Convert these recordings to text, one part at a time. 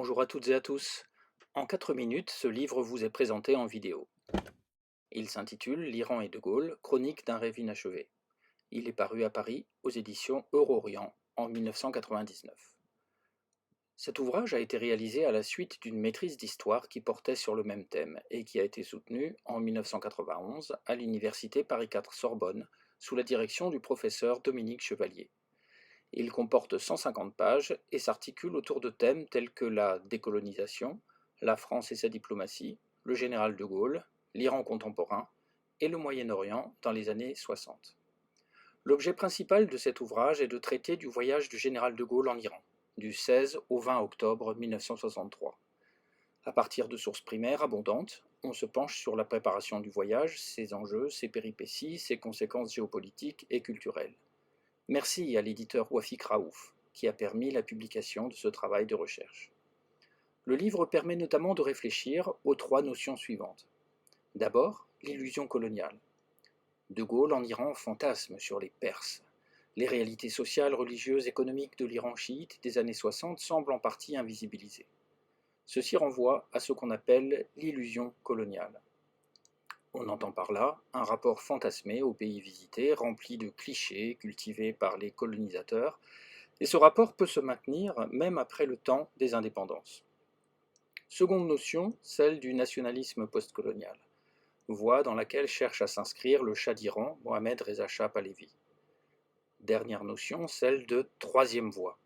Bonjour à toutes et à tous. En 4 minutes, ce livre vous est présenté en vidéo. Il s'intitule L'Iran et De Gaulle, chronique d'un rêve inachevé. Il est paru à Paris aux éditions Euro-Orient en 1999. Cet ouvrage a été réalisé à la suite d'une maîtrise d'histoire qui portait sur le même thème et qui a été soutenue en 1991 à l'université Paris 4 Sorbonne sous la direction du professeur Dominique Chevalier. Il comporte 150 pages et s'articule autour de thèmes tels que la décolonisation, la France et sa diplomatie, le général de Gaulle, l'Iran contemporain et le Moyen-Orient dans les années 60. L'objet principal de cet ouvrage est de traiter du voyage du général de Gaulle en Iran, du 16 au 20 octobre 1963. À partir de sources primaires abondantes, on se penche sur la préparation du voyage, ses enjeux, ses péripéties, ses conséquences géopolitiques et culturelles. Merci à l'éditeur Wafik Raouf, qui a permis la publication de ce travail de recherche. Le livre permet notamment de réfléchir aux 3 notions suivantes. D'abord, l'illusion coloniale. De Gaulle en Iran fantasme sur les Perses. Les réalités sociales, religieuses, économiques de l'Iran chiite des années 60 semblent en partie invisibilisées. Ceci renvoie à ce qu'on appelle l'illusion coloniale. On entend par là un rapport fantasmé aux pays visités, rempli de clichés cultivés par les colonisateurs, et ce rapport peut se maintenir même après le temps des indépendances. Seconde notion, celle du nationalisme postcolonial, voie dans laquelle cherche à s'inscrire le Shah d'Iran, Mohammad Reza Shah Pahlavi. Dernière notion, celle de troisième voie.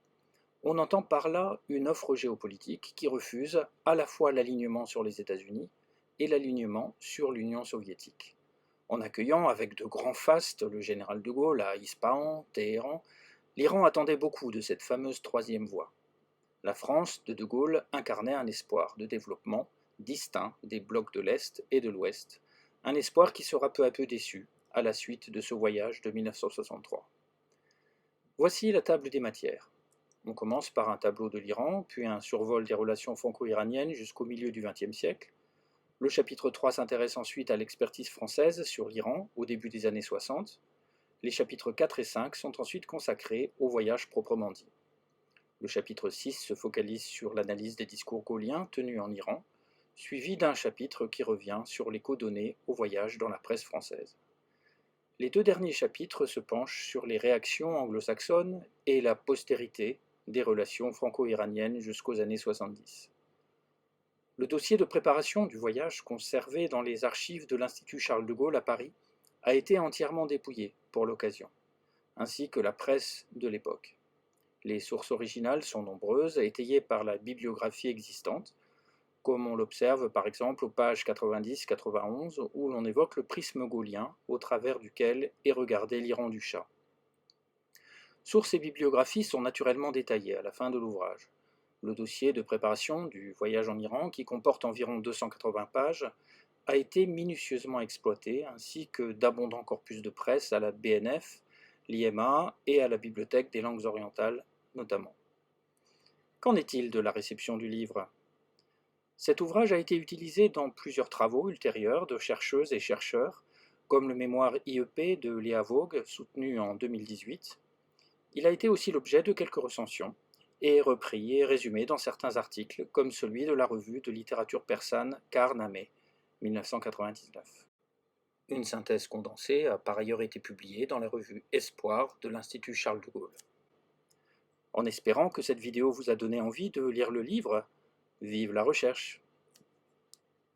On entend par là une offre géopolitique qui refuse à la fois l'alignement sur les États-Unis et l'alignement sur l'Union soviétique. En accueillant avec de grands fastes le général de Gaulle à Ispahan, Téhéran, l'Iran attendait beaucoup de cette fameuse troisième voie. La France de Gaulle incarnait un espoir de développement distinct des blocs de l'Est et de l'Ouest, un espoir qui sera peu à peu déçu à la suite de ce voyage de 1963. Voici la table des matières. On commence par un tableau de l'Iran, puis un survol des relations franco-iraniennes jusqu'au milieu du XXe siècle. Le chapitre 3 s'intéresse ensuite à l'expertise française sur l'Iran au début des années 60. Les chapitres 4 et 5 sont ensuite consacrés au voyage proprement dit. Le chapitre 6 se focalise sur l'analyse des discours gaulliens tenus en Iran, suivi d'un chapitre qui revient sur l'écho donné au voyage dans la presse française. Les 2 derniers chapitres se penchent sur les réactions anglo-saxonnes et la postérité des relations franco-iraniennes jusqu'aux années 70. Le dossier de préparation du voyage conservé dans les archives de l'Institut Charles de Gaulle à Paris a été entièrement dépouillé pour l'occasion, ainsi que la presse de l'époque. Les sources originales sont nombreuses, étayées par la bibliographie existante, comme on l'observe par exemple aux pages 90-91 où l'on évoque le prisme gaullien au travers duquel est regardé l'Iran du Shah. Sources et bibliographies sont naturellement détaillées à la fin de l'ouvrage. Le dossier de préparation du voyage en Iran, qui comporte environ 280 pages, a été minutieusement exploité, ainsi que d'abondants corpus de presse à la BNF, l'IMA et à la Bibliothèque des langues orientales notamment. Qu'en est-il de la réception du livre ? Cet ouvrage a été utilisé dans plusieurs travaux ultérieurs de chercheuses et chercheurs, comme le mémoire IEP de Léa Vogue, soutenu en 2018. Il a été aussi l'objet de quelques recensions, et repris et résumé dans certains articles, comme celui de la revue de littérature persane Karnameh, 1999. Une synthèse condensée a par ailleurs été publiée dans la revue Espoir de l'Institut Charles de Gaulle. En espérant que cette vidéo vous a donné envie de lire le livre, vive la recherche!